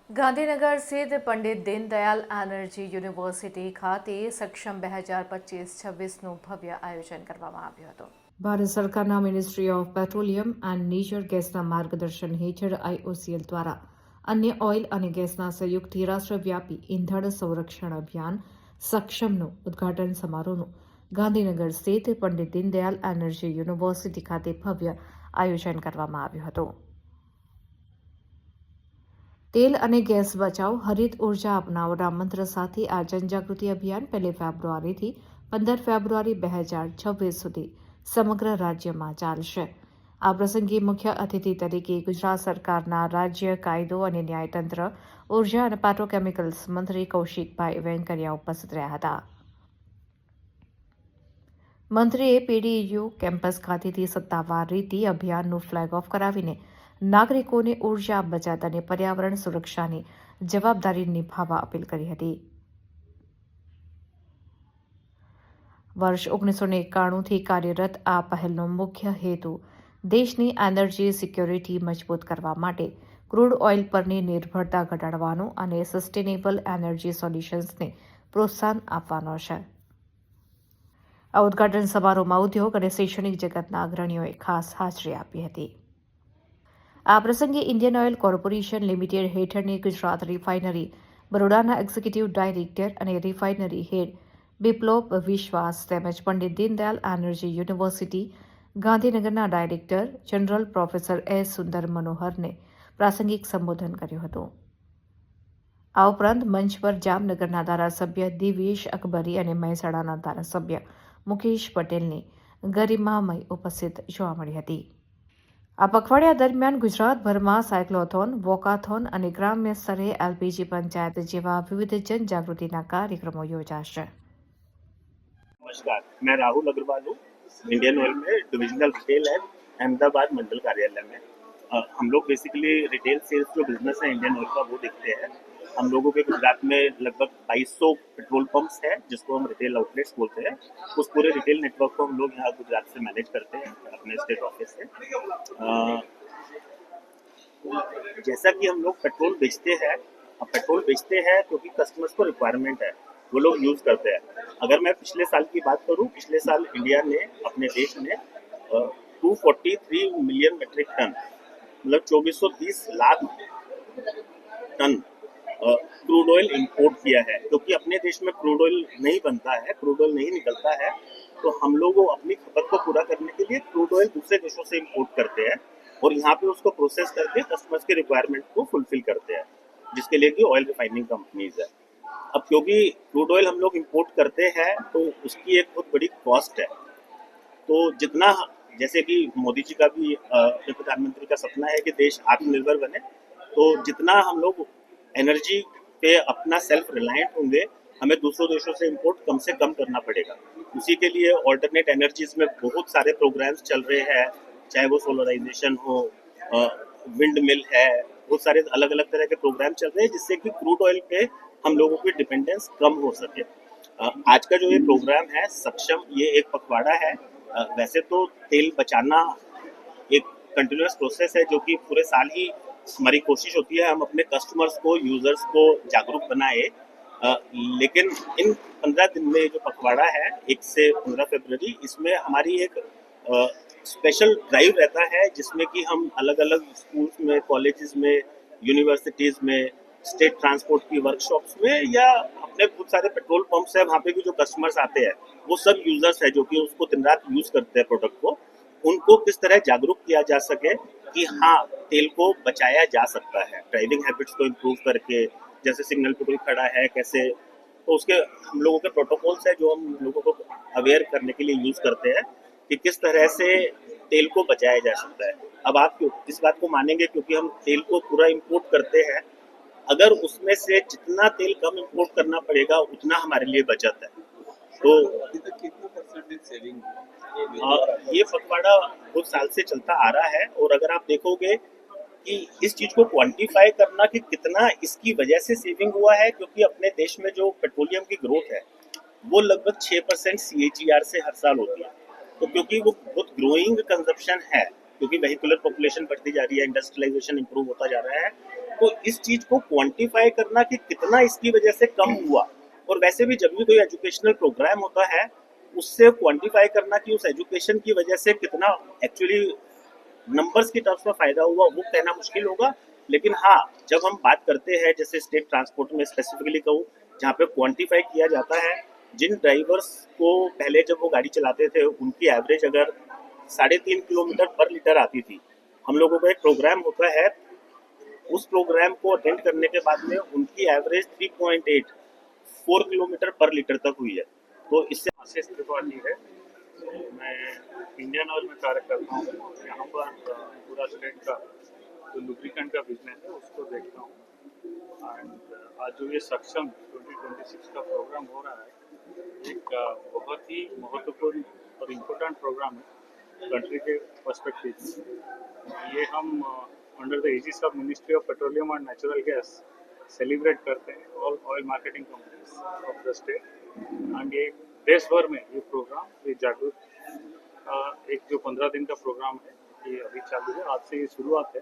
ગાંધીનગર સ્થિત Pandit Deendayal energy university ખાતે સક્ષમ 2025-26નું ભવ્ય આયોજન કરવામાં આવ્યું હતું। ભારત સરકારના ministry of petroleum and natural ગેસના માર્ગદર્શન હેઠળ IOCL દ્વારા અન્ય ઓઇલ અને ગેસના સંયુક્તથી રાષ્ટ્રવ્યાપી ઇંધણ સંરક્ષણ અભિયાન સક્ષમનું ઉદ્ઘાટન સમારોહનું ગાંધીનગર સ્થિત પંડિત દીનદયાલ એનર્જી યુનિવર્સિટી ખાતે ભવ્ય આયોજન કરવામાં આવ્યું હતું। તેલ અને ગેસ બચાવ હરિત ઉર્જા અપનાવોના મંત્ર સાથે આ જનજાગૃતિ અભિયાન 1 ફેબ્રુઆરીથી 15 ફેબ્રુઆરી 2026 સુધી સમગ્ર રાજ્યમાં ચાલશે। આ પ્રસંગે મુખ્ય અતિથિ તરીકે ગુજરાત સરકારના રાજ્ય કાયદો અને ન્યાયતંત્ર ઉર્જા અને પેટ્રોકેમિકલ્સ મંત્રી કૌશિકભાઈ વેંકરિયા ઉપસ્થિત રહ્યા હતા। મંત્રીએ PDU કેમ્પસ ખાતેથી સત્તાવાર રીતે અભિયાનનું ફ્લેગ ઓફ કરાવીને નાગરિકોને ઉર્જા બચત અને પર્યાવરણ સુરક્ષાની જવાબદારી નિભાવવા અપીલ કરી હતી। વર્ષ 1991થી કાર્યરત આ પહેલનો મુખ્ય હેતુ દેશની એનર્જી સિક્યોરિટી મજબૂત કરવા માટે ક્રૂડ ઓઇલ પરની નિર્ભરતા ઘટાડવાનો અને સસ્ટેનેબલ એનર્જી સોલ્યુશન્સને પ્રોત્સાહન આપવાનો છે। આ ઉદ્ઘાટન સમારોહમાં ઉદ્યોગ અને શૈક્ષણિક જગતના અગ્રણીઓએ ખાસ હાજરી આપી હતી। આ પ્રસંગે ઇન્ડિયન ઓઇલ કોર્પોરેશન લિમિટેડ હેઠળની ગુજરાત રિફાઇનરી બરોડાના એક્ઝિક્યુટિવ ડાયરેક્ટર અને રિફાઇનરી હેડ બિપ્લોબ વિશ્વાસ તેમજ પંડિત દીનદયાલ એનર્જી યુનિવર્સિટી ગાંધીનગરના ડાયરેક્ટર જનરલ પ્રોફેસર S સુંદર મનોહરને પ્રાસંગિક સંબોધન કર્યું હતું। આ ઉપરાંત મંચ પર જામનગરના ધારાસભ્ય દિવેશ અકબરી અને મહેસાણાના ધારાસભ્ય મુકેશ પટેલની ગરિમામય ઉપસ્થિત જોવા મળી હતી। આ પખવાડિયા દરમિયાન ગુજરાતભરમાં સાયક્લોથોન, વોકાથોન અને ગ્રામ્ય સ્તરે LPG પંચાયત જેવા વિવિધ જનજાગૃતિના કાર્યક્રમો યોજાશે। नमस्कार, मैं राहुल अग्रवाल हूँ। इंडियन ऑयल में डिविजनल रिटेल है अहमदाबाद मंडल कार्यालय में। हम लोग बेसिकली रिटेल सेल्स जो बिजनेस है इंडियन ऑयल का वो देखते हैं। हम लोगों के गुजरात में लगभग 2200 पेट्रोल पंप्स हैं जिसको हम रिटेल आउटलेट्स बोलते हैं। उस पूरे रिटेल नेटवर्क को हम लोग यहाँ गुजरात से मैनेज करते हैं अपने स्टेट ऑफिस से। जैसा कि हम लोग पेट्रोल बेचते हैं, अब पेट्रोल बेचते हैं क्योंकि कस्टमर्स को रिक्वायरमेंट है, वो लोग यूज करते हैं। अगर मैं पिछले साल की बात करूं, पिछले साल इंडिया ने अपने देश में 243 मिलियन मेट्रिक टन मतलब 2430 lakh ton crude oil import किया है। क्योंकि अपने देश में क्रूड ऑयल नहीं बनता है, क्रूड ऑयल नहीं निकलता है, तो हम लोग अपनी खपत को पूरा करने के लिए क्रूड ऑयल दूसरे देशों से इंपोर्ट करते हैं और यहाँ पे उसको प्रोसेस करके कस्टमर्स के रिक्वायरमेंट को फुलफिल करते हैं, जिसके लिए कि ऑयल रिफाइनिंग कंपनीज है। अब क्योंकि क्रूड ऑयल हम लोग इंपोर्ट करते हैं तो उसकी एक बहुत बड़ी कॉस्ट है। तो जितना जैसे कि मोदी जी का भी प्रधानमंत्री का सपना है कि देश आत्मनिर्भर बने, तो जितना हम लोग एनर्जी पे अपना सेल्फ रिलायंट होंगे, हमें दूसरों देशों से इंपोर्ट कम से कम करना पड़ेगा। उसी के लिए ऑल्टरनेट एनर्जीज में बहुत सारे प्रोग्राम्स चल रहे हैं, चाहे वो सोलराइजेशन हो, विंड मिल है, बहुत सारे अलग अलग तरह के प्रोग्राम चल रहे हैं जिससे कि क्रूड ऑयल पे हम लोगों की डिपेंडेंस कम हो सके। आज का जो ये प्रोग्राम है सक्षम, ये एक पखवाड़ा है। वैसे तो तेल बचाना एक कंटिन्यूस प्रोसेस है जो कि पूरे साल ही हमारी कोशिश होती है हम अपने कस्टमर्स को, यूजर्स को जागरूक बनाए। लेकिन इन 15 दिन में जो पखवाड़ा है 1 से 15 फरवरी, इसमें हमारी एक स्पेशल ड्राइव रहता है जिसमें कि हम अलग अलग स्कूल्स में, कॉलेजेस में, यूनिवर्सिटीज़ में, स्टेट ट्रांसपोर्ट की वर्कशॉप्स में या अपने बहुत सारे पेट्रोल पंप्स है वहाँ पे भी जो कस्टमर्स आते हैं वो सब यूजर्स है जो कि उसको दिन रात यूज करते हैं प्रोडक्ट को, उनको किस तरह जागरूक किया जा सके कि हाँ तेल को बचाया जा सकता है ड्राइविंग हैबिट्स को इम्प्रूव करके। जैसे सिग्नल पे कोई खड़ा है कैसे, तो उसके हम लोगों के प्रोटोकॉल्स है जो हम लोगों को अवेयर करने के लिए यूज करते हैं कि किस तरह से तेल को बचाया जा सकता है। अब आप इस बात को मानेंगे क्योंकि हम तेल को पूरा इंपोर्ट करते हैं, अगर उसमें से जितना तेल कम इंपोर्ट करना पड़ेगा उतना हमारे लिए बचत है। तो कितना परसेंटेज सेविंग ये पखवाड़ा बहुत साल से चलता आ रहा है और अगर आप देखोगे कि इस चीज को क्वांटिफाई करना कि कितना इसकी वजह से सेविंग हुआ है, क्योंकि अपने देश में जो पेट्रोलियम की ग्रोथ है वो लगभग 6% CAGR से हर साल होती है। तो क्योंकि वो बहुत ग्रोइंग कंजप्शन है, क्योंकि वेहिकुलर पॉपुलेशन बढ़ती जा रही है, इंडस्ट्रियलाइजेशन इंप्रूव होता जा रहा है, तो इस चीज को क्वांटिफाई करना कि कितना इसकी वजह से कम हुआ, और वैसे भी जब भी कोई एजुकेशनल प्रोग्राम होता है उससे क्वांटिफाई करना कि उस एजुकेशन की वजह से कितना एक्चुअली नंबर्स की टर्म्स में फायदा हुआ वो कहना मुश्किल होगा। लेकिन हाँ, जब हम बात करते हैं जैसे स्टेट ट्रांसपोर्ट में स्पेसिफिकली कहूँ, जहाँ पे क्वांटिफाई किया जाता है जिन ड्राइवर्स को पहले जब वो गाड़ी चलाते थे उनकी एवरेज अगर 3.5 किलोमीटर पर लीटर आती थी, हम लोगों का एक प्रोग्राम होता है, उस प्रोग्राम को अटेंड करने के बाद में उनकी एवरेज 3.84 किलोमीटर पर लीटर तक हुई है। तो इससे आशीष त्रिपाठी है। मैं इंडियन ऑयल में कार्य करता हूँ। यहाँ पर पूरा स्टेट का जो लुब्रिकेंट का बिजनेस है उसको देखता हूँ। एंड आज जो ये सक्षम 2026 का प्रोग्राम हो रहा है, एक बहुत ही महत्वपूर्ण और इम्पोर्टेंट प्रोग्राम है कंट्री के पर्सपेक्टिव से। ये हम under the aegis of ministry of petroleum and natural gas celebrate करते हैं all oil marketing companies of the state. And ये देश भर में ये प्रोग्राम, ये जागरूक एक जो 15 दिन का प्रोग्राम है ये अभी चालू है, आज से ये शुरुआत है।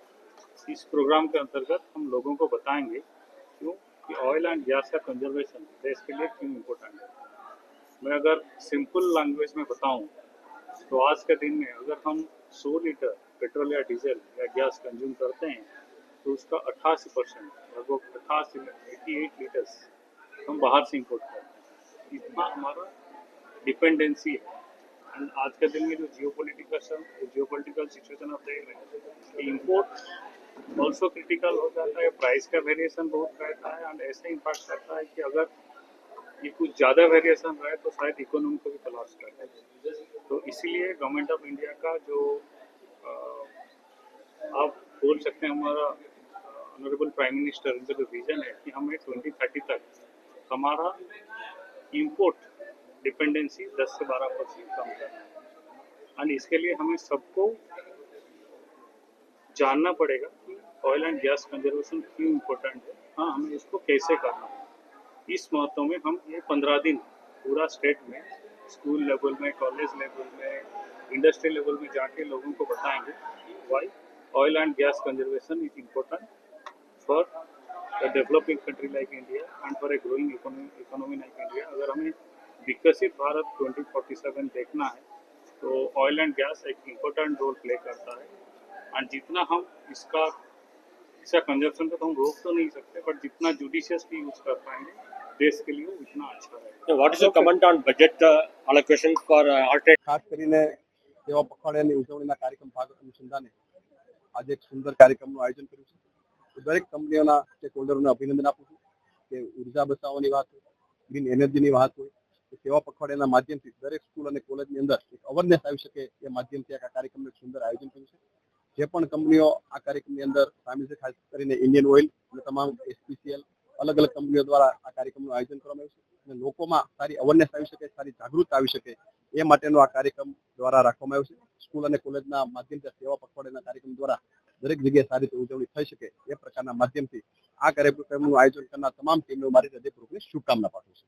इस प्रोग्राम के अंतर्गत हम लोगों को बताएंगे क्यों कि ऑयल एंड गैस का कंजर्वेशन देश के लिए क्यों इम्पोर्टेंट है। मैं अगर सिंपल लैंग्वेज में बताऊं तो आज के दिन में अगर हम 100 लीटर पेट्रोल या डीजल या गैस कंज्यूम करते हैं तो उसका 88% लगभग 88 लीटर्स हम बाहर से इंपोर्ट करते हैं। इतना हमारा डिपेंडेंसी है। एंड आज के दिन में जो geopolitical situation of the import also critical हो जाता है, प्राइस का वेरिएशन बहुत रहता है एंड ऐसे इम्पैक्ट करता है कि अगर ये कुछ ज़्यादा वेरिएशन रहे तो शायद इकोनॉमी को भी कोलैप्स कर है। तो इसीलिए गवर्नमेंट ऑफ इंडिया का जो आप बोल सकते हैं हमारा ऑनरेबल प्राइम मिनिस्टर उनका जो विजन है कि हमें 2030 तक हमारा इंपोर्ट डिपेंडेंसी 10 से 12% कम करना है। एंड इसके लिए हमें सबको जानना पड़ेगा कि ऑयल एंड गैस कंजर्वेशन क्यों इम्पोर्टेंट है, हाँ हमें इसको कैसे करना है। इस महत्व में हम ये 15 दिन पूरा स्टेट में स्कूल लेवल में, कॉलेज लेवल में, इंडस्ट्रियल लेवल में जाके लोगों को बताएंगे why oil and gas conservation is important for a developing country like India and for a growing economy like India। अगर हमें विकसित भारत 2047 देखना है तो ऑयल एंड गैस एक इम्पोर्टेंट रोल प्ले करता है। और जितना हम इसका कंजप्शन को तो हम रोक तो नहीं सकते, बट जितना जुडिशियसली यूज कर पाएंगे देश के लिए उतना अच्छा रहेगा। What is your comment on budget allocation for alternate? ખાસ કરીને સેવા પખવાડિયાની ઉજવણીના કાર્યક્રમ ભાગ અનુસંધાને આજે એક સુંદર કાર્યક્રમનું આયોજન કર્યું છે। દરેક કંપનીઓના સ્ટેક હોલ્ડરોને અભિનંદન આપું છું કે ઉર્જા બચાવવાની વાત હોય, ગ્રીન એનર્જીની વાત હોય, સેવા પખવાડિયાના માધ્યમથી દરેક સ્કૂલ અને કોલેજની અંદર એક અવેરનેસ આવી શકે એ માધ્યમથી આ કાર્યક્રમનું એક સુંદર આયોજન કર્યું છે। જે પણ કંપનીઓ આ કાર્યક્રમની અંદર સામેલ છે, ખાસ કરીને ઇન્ડિયન ઓઇલ અને તમામ એસપીસીએલ अलग अलग कंपनीओ द्वारा आ कार्यक्रम आयोजन करवामां आव्युं छे। लोकोमां सारी अवेरनेस आवी शके, सारी जागृतता आवी शके ए माटेनो आ कार्यक्रम द्वारा राखवामां आव्यो छे। स्कूल अने कॉलेजना माध्यमथी सेवा पखवाडियाना कार्यक्रम द्वारा दरेक जग्याए सारी रीते उजवणी थई शके ए प्रकारना माध्यमथी आ कार्यक्रमनुं आयोजन करनार तमाम टीमने मारी हृदयपूर्वकनी शुभकामना पाठवुं छुं।